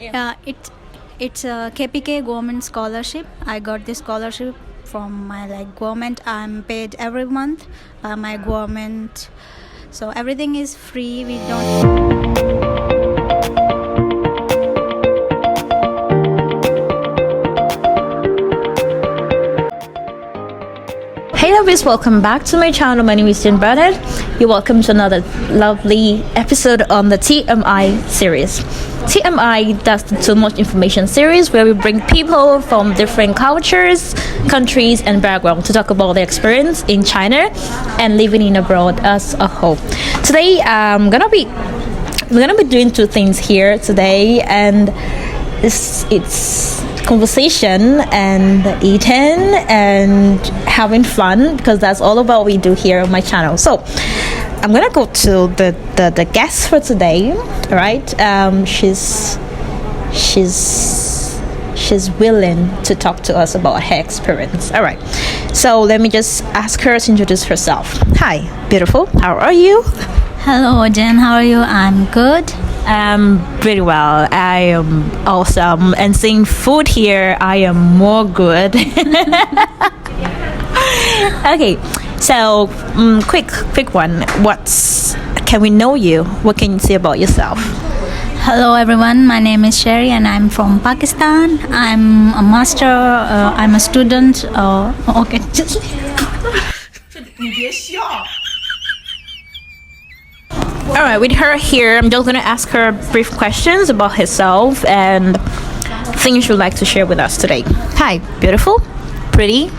It's a KPK government scholarship. I got this scholarship from my government. I'm paid every month by my government, so everything is free. We don't. Hey lovelies, welcome back to my channel. My name is Jen Bernard. You're welcome to another lovely episode on the TMI series. TMI does the Too Much Information series, where we bring people from different cultures, countries and backgrounds to talk about their experience in China and living in abroad as a whole. Today we're gonna be doing two things here today, and it's conversation and eating and having fun, because that's all about what we do here on my channel. So I'm gonna go to the guest for today. All right, she's willing to talk to us about her experience. All right, so let me just ask her to introduce herself. Hi, beautiful, how are you? Hello, Jen. How are you? I'm good. Pretty well. I am awesome, and seeing food here, I am more good. Okay, so quick one. Can we know you? What can you say about yourself? Hello, everyone. My name is Sherry, and I'm from Pakistan. I'm a master. I'm a student. Okay. Alright, with her here, I'm just going to ask her brief questions about herself and things she would like to share with us today. Hi, beautiful, pretty,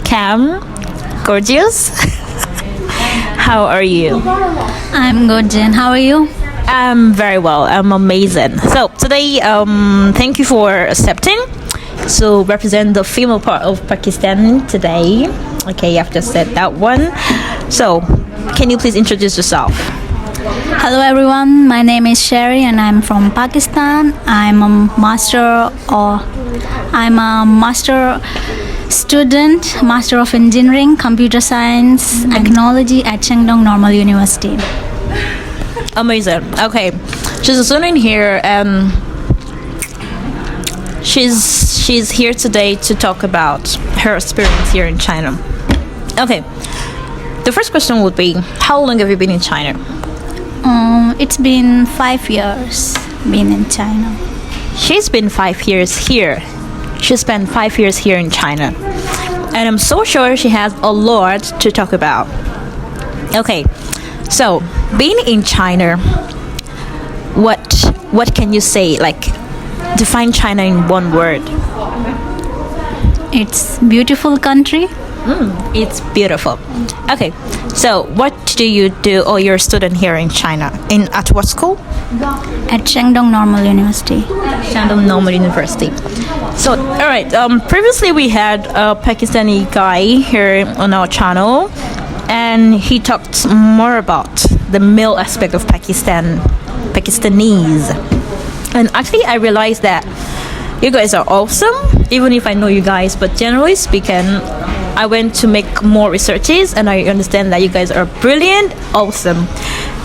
calm, gorgeous. How are you? I'm good, Jen. How are you? I'm very well. I'm amazing. So today, thank you for accepting to represent the female part of Pakistan today. Okay, I've just said that one. So, can you please introduce yourself? Hello, everyone. My name is Sherry, and I'm from Pakistan. I'm a master student, Master of Engineering, Computer Science, Technology at Chengdong Normal University. Amazing. Okay, she's a student here, and she's here today to talk about her experience here in China. Okay, the first question would be, how long have you been in China? It's been 5 years been in China. She's been 5 years here. She spent 5 years here in China, and I'm so sure she has a lot to talk about. Okay, so being in China, what can you say? Define China in one word. It's beautiful country. It's beautiful. Okay, so what do you do? Oh, you're a student here in China. At what school? At Chengdong Normal University. Shandong Normal University. So, all right. Previously, we had a Pakistani guy here on our channel, and he talked more about the male aspect of Pakistanis. And actually, I realized that you guys are awesome, even if I know you guys. But generally speaking, I went to make more researches, and I understand that you guys are brilliant, awesome.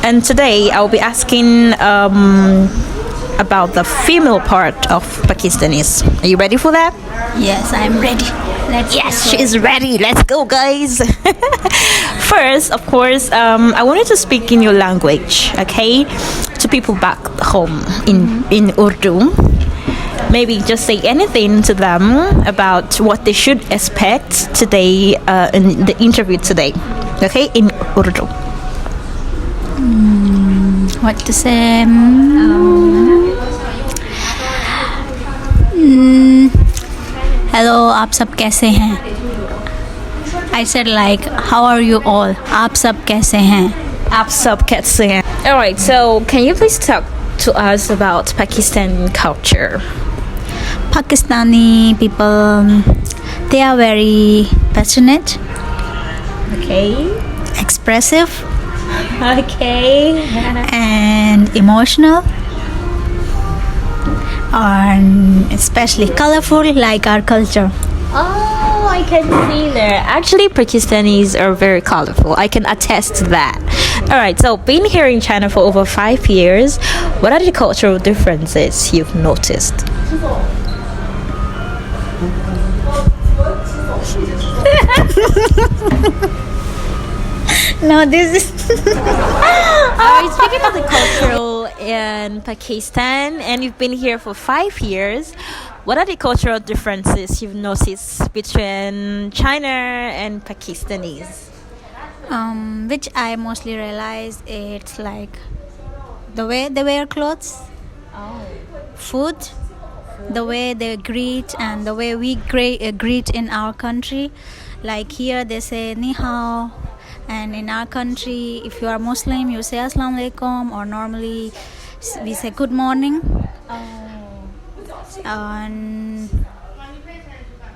And today I'll be asking about the female part of Pakistanis. Are you ready for that? Yes, I'm ready. Yes, she is ready. Let's go, guys. First, of course, I wanted to speak in your language, okay, to people back home in Urdu. Maybe just say anything to them about what they should expect today in the interview today, okay, in Urdu. What to say? Hello, आप सब कैसे हैं? I said how are you all? आप सब कैसे हैं? आप सब कैसे हैं? All right, so can you please talk to us about Pakistan culture? Pakistani people, they are very passionate. Okay. Expressive. Okay. And emotional. And especially colorful, like our culture. Oh, I can see there. Actually, Pakistanis are very colorful. I can attest to that. All right, so being here in China for over 5 years, what are the cultural differences you've noticed? No, this is. Speaking of the cultural in Pakistan, and you've been here for 5 years, what are the cultural differences you've noticed between China and Pakistanis? Which I mostly realize it's like the way they wear clothes, food, the way they greet, and the way we greet in our country. Like here they say ni hao, and in our country if you are Muslim you say assalamu alaikum, or normally we say good morning. And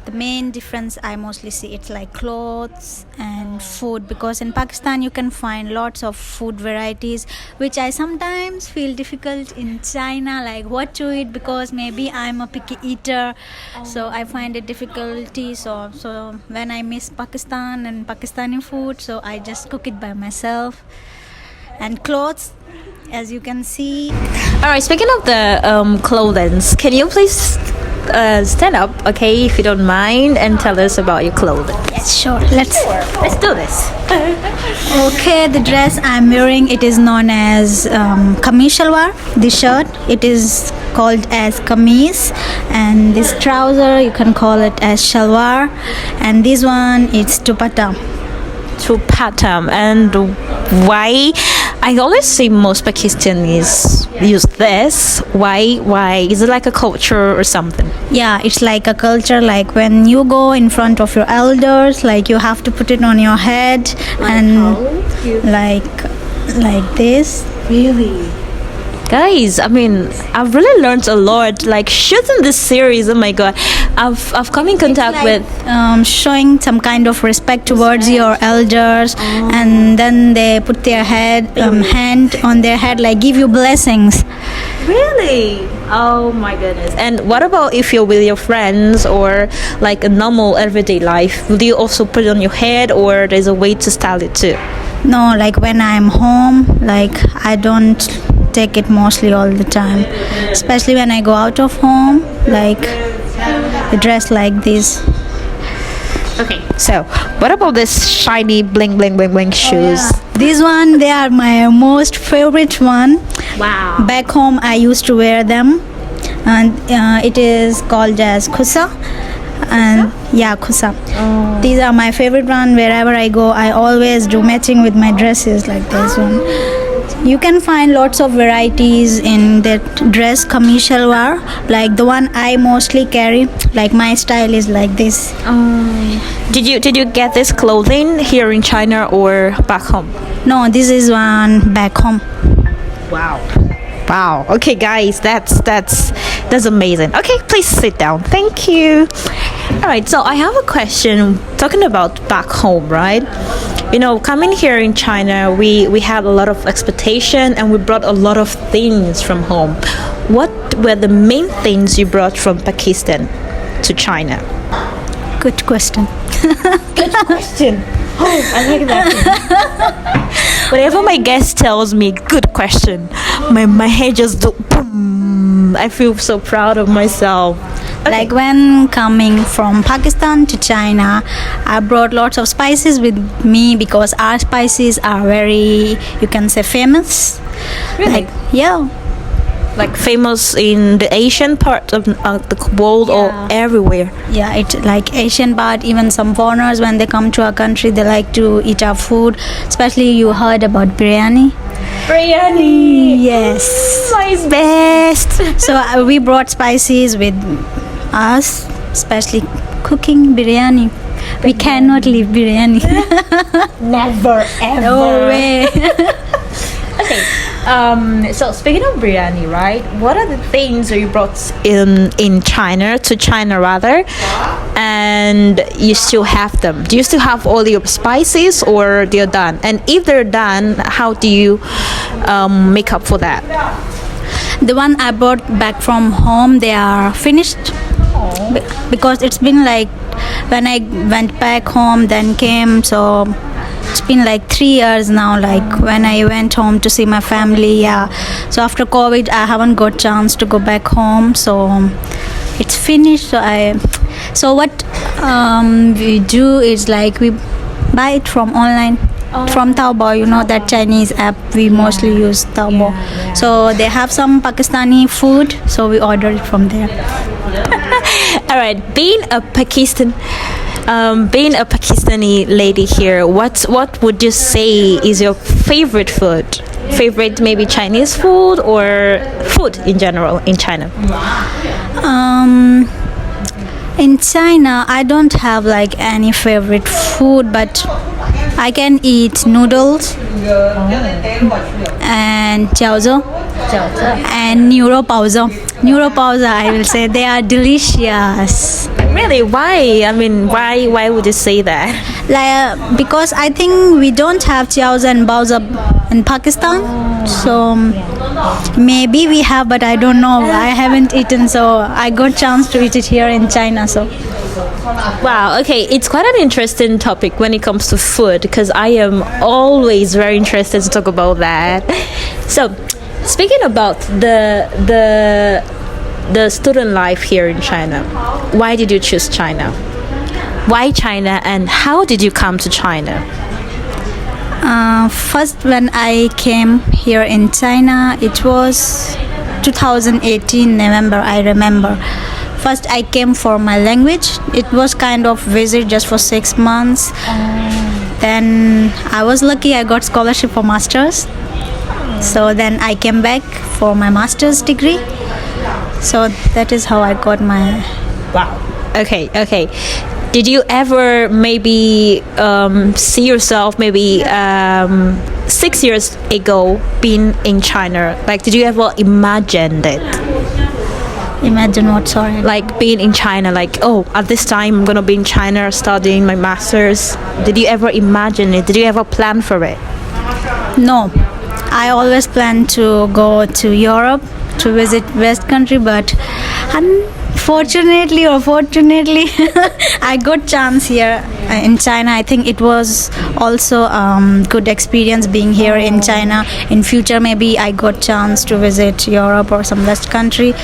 the main difference I mostly see it's like clothes and food, because in Pakistan you can find lots of food varieties which I sometimes feel difficult in China, like what to eat, because maybe I'm a picky eater. So I find it difficulty, so when I miss Pakistan and Pakistani food, so I just cook it by myself. And clothes, as you can see. All right, speaking of the clothing, can you please stand up, okay, if you don't mind, and tell us about your clothing? Yes, sure. Let's do this. Okay, the dress I'm wearing, it is known as kameez shalwar. This shirt, it is called as kameez, and this trouser you can call it as shalwar, and this one it's dupatta. And why? I always see most Pakistanis use this. Why? Is it like a culture or something? Yeah, it's like a culture. Like when you go in front of your elders, like you have to put it on your head, and like this. Really? Guys, I mean, I've really learned a lot. Like shooting this series, oh my god, I've come in contact with showing some kind of respect towards your elders, and then they put their hand on their head, like give you blessings. Really? Oh my goodness. And what about if you're with your friends or like a normal everyday life? Will you also put it on your head, or there's a way to style it too? No, like when I'm home, like I don't take it mostly all the time, especially when I go out of home, like I dress like this. Okay, so what about this shiny bling bling bling bling shoes? These one, they are my most favorite one. Wow. Back home I used to wear them, and it is called as kusa. And yeah, kusa. These are my favorite one. Wherever I go, I always do matching with my dresses like this one. You can find lots of varieties in that dress, kameez shalwar. Like the one I mostly carry, like my style is like this. Did you get this clothing here in China or back home? No, this is one back home. Wow. Okay, guys, that's amazing. Okay, please sit down. Thank you. All right, so I have a question talking about back home, right? You know, coming here in China, we had a lot of expectation, and we brought a lot of things from home. What were the main things you brought from Pakistan to China? Good question. Good question. Oh, I like that. Whenever my guest tells me good question, my head just do boom. I feel so proud of myself. Okay. Like when coming from Pakistan to China, I brought lots of spices with me, because our spices are very, you can say, famous. Really? Like famous in the Asian part of the world, or everywhere? Yeah, it's like Asian part. Even some foreigners, when they come to our country, they like to eat our food. Especially you heard about biryani. Yes. My best. So we brought spices with us, especially cooking biryani. We cannot leave biryani. Never ever. No way. Okay. So speaking of biryani, right? What are the things that you brought in China to China rather, and you still have them? Do you still have all your spices, or they're done? And if they're done, how do you make up for that? The one I brought back from home, they are finished. Because it's been like when I went back home, then came, so it's been like 3 years now, like when I went home to see my family. Yeah, so after COVID I haven't got chance to go back home, so it's finished. So what we do is like we buy it from online, from Taobao, you know, that Chinese app. We mostly use Taobao. So they have some Pakistani food, so we order it from there. All right, being a Pakistani lady here, what would you say is your favorite food? Favorite maybe Chinese food or food in general in China? In China, I don't have like any favorite food, but I can eat noodles and jiaozi and neuropauza. Neuropauza, I will say they are delicious. Really? Why? I mean, why would you say that? Like because I think we don't have jiaozi and baozi in Pakistan, so maybe we have, but I don't know. I haven't eaten, so I got chance to eat it here in China. So Wow, okay, it's quite an interesting topic when it comes to food because I am always very interested to talk about that. So, speaking about the student life here in China, why did you choose China? Why China, and how did you come to China? first when I came here in China, it was 2018 November, I remember. First I came for my language. It was kind of visit just for 6 months. Then I was lucky, I got scholarship for masters. So then I came back for my master's degree. So that is how I got my... Wow. Okay. Did you ever maybe see yourself maybe 6 years ago being in China? Like, did you ever imagine that? Imagine what, sorry? Like being in China, like, oh, at this time I'm gonna be in China studying my master's. Did you ever imagine it? Did you ever plan for it? No. I always planned to go to Europe to visit West country, but unfortunately or fortunately I got chance here in China. I think it was also good experience being here in China. In future maybe I got chance to visit Europe or some West country,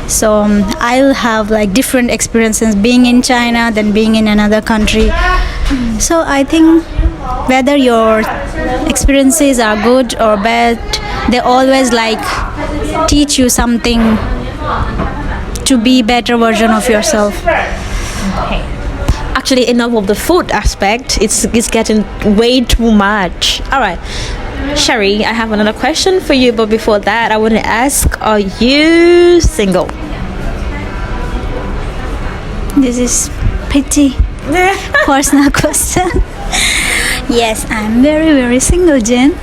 so I'll have like different experiences being in China than being in another country. So I think whether your experiences are good or bad, they always like teach you something to be better version of yourself. Okay. Actually, enough of the food aspect. It's getting way too much. All right, Sherry, I have another question for you, but before that I want to ask, are you single? This is pretty personal question. Yes, I'm very, very single, Jen.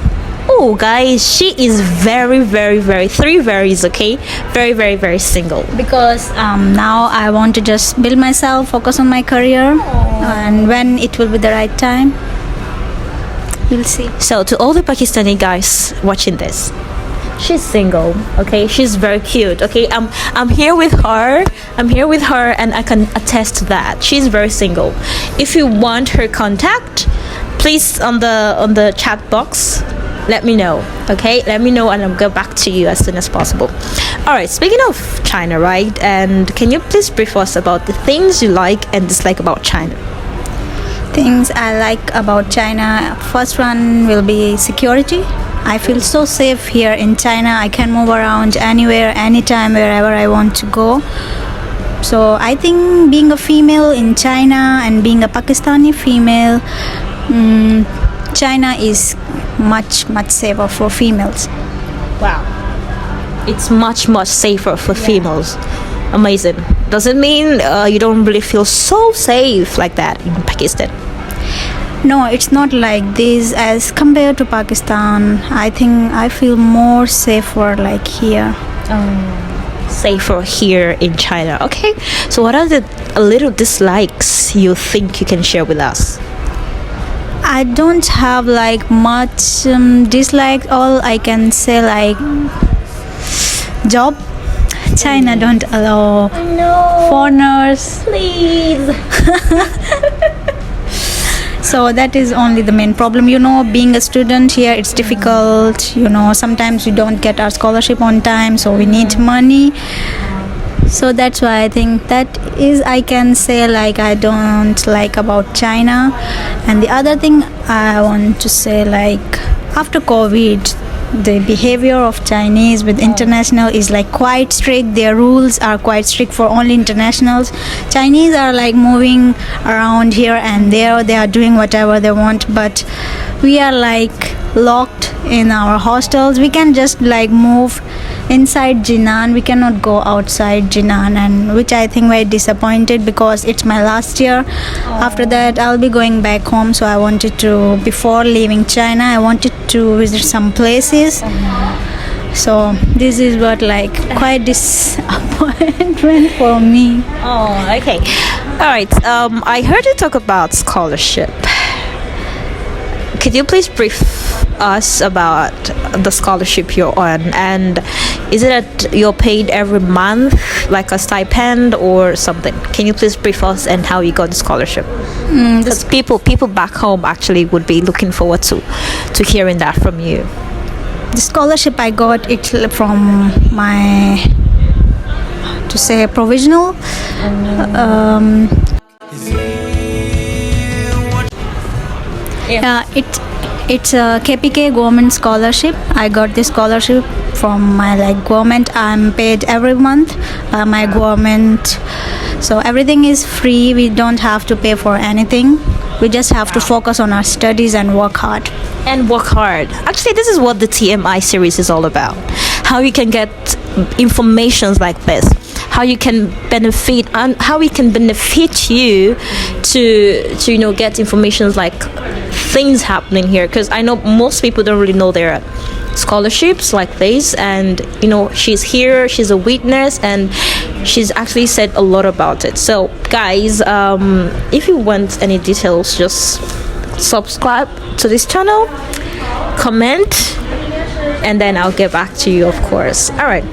Oh, guys, she is very, three verys, okay? Very single. Because now I want to just build myself, focus on my career, and when it will be the right time, we'll see. So, to all the Pakistani guys watching this, she's single, okay? She's very cute, okay? I'm here with her. And I can attest to that. She's very single. If you want her contact, please on the chat box, let me know, okay? Let me know and I'll get back to you as soon as possible. All right, speaking of China, right? And can you please brief us about the things you like and dislike about China? Things I like about China, first one will be security. I feel so safe here in China. I can move around anywhere, anytime, wherever I want to go. So I think being a female in China and being a Pakistani female, China is much safer for females. Wow. It's much safer for females. Amazing. Does it mean you don't really feel so safe like that in Pakistan? No, it's not like this. As compared to Pakistan, I think I feel more safer like here. Safer here in China. Okay. So what are the little dislikes you think you can share with us? I don't have like much dislike. All I can say like job. China don't allow foreigners. Please. So that is only the main problem. Being a student here, it's difficult. Sometimes we don't get our scholarship on time, so we need money. So that's why I think that is, I can say, like, I don't like about China. And the other thing I want to say, like, after COVID, the behavior of Chinese with international is like quite strict. Their rules are quite strict for only internationals. Chinese are like moving around here and there. They are doing whatever they want, but we are like locked in our hostels. We can just like move inside Jinan. We cannot go outside Jinan, and which I think very disappointed because it's my last year. After that I'll be going back home, so I wanted to, before leaving China, I wanted to visit some places. So this is what like quite disappointment for me. Oh, okay. All right. I heard you talk about scholarship. Could you please brief us about the scholarship you're on, and is it that you're paid every month like a stipend or something? Can you please brief us and how you got the scholarship? Because people back home actually would be looking forward to hearing that from you. The scholarship I got it from my, to say, provisional. It's a KPK government scholarship. I got this scholarship from my like government. I'm paid every month by my government, so everything is free. We don't have to pay for anything. We just have to focus on our studies and work hard. Actually, this is what the TMI series is all about. How you can get informations like this, how you can benefit, and how we can benefit you to get informations like things happening here, because I know most people don't really know there are scholarships like this, and she's here, she's a witness, and she's actually said a lot about it. So guys, if you want any details, just subscribe to this channel, comment, and then I'll get back to you, of course. All right,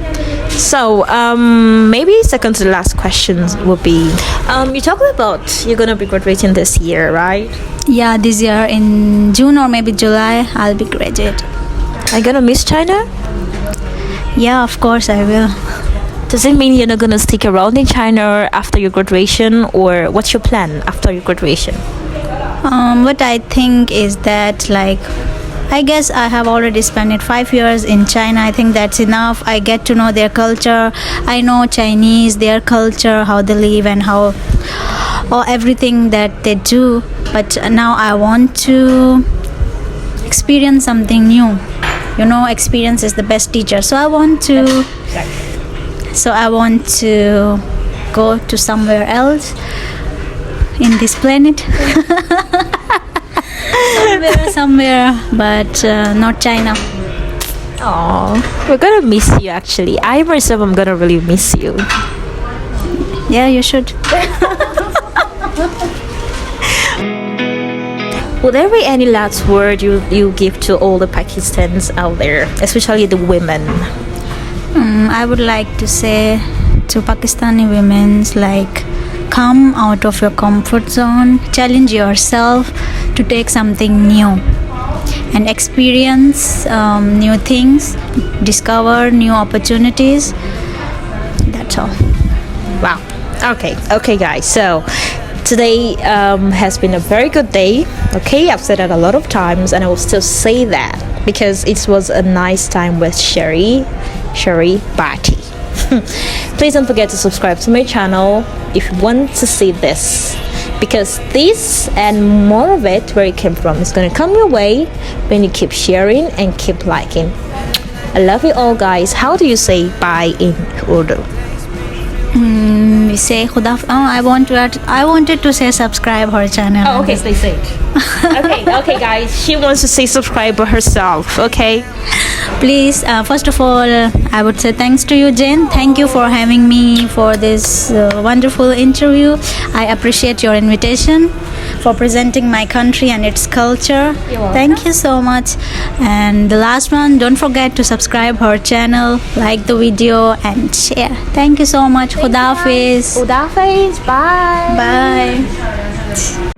so maybe second to the last questions will be, you talked about you're gonna be graduating this year, right? Yeah, this year in June or maybe July I'll be graduate. Are you gonna miss China? Yeah, of course I will. Does it mean you're not gonna stick around in China after your graduation, or what's your plan after your graduation? What I think is that, like, I guess I have already spent 5 years in China. I think that's enough. I get to know their culture. I know Chinese, their culture, how they live, and how, or everything that they do. But now I want to experience something new. Experience is the best teacher. So I want to go to somewhere else in this planet. somewhere, but not China. Oh, we're gonna miss you. Actually, I myself am gonna really miss you. Yeah, you should. Would there be any last word you give to all the Pakistanis out there, especially the women? I would like to say to Pakistani women, like, come out of your comfort zone, challenge yourself to take something new and experience new things, discover new opportunities. That's all. Wow. Okay guys, so today has been a very good day. Okay, I've said that a lot of times, and I will still say that because it was a nice time with Sherry Bhatti. Please don't forget to subscribe to my channel if you want to see this, because this and more of it, where it came from, is going to come your way when you keep sharing and keep liking. I love you all, guys. How do you say bye in Urdu? We say Khudaf. I wanted to say subscribe her channel. Oh, okay, say it. okay guys, she wants to say subscribe herself. Okay, please, first of all, I would say thanks to you, Jane. Thank you for having me for this wonderful interview. I appreciate your invitation, for presenting my country and its culture. Thank you so much. And the last one, don't forget to subscribe her channel, like the video, and share. Thank you so much. Khuda Hafiz. Khuda Hafiz. Bye. Bye.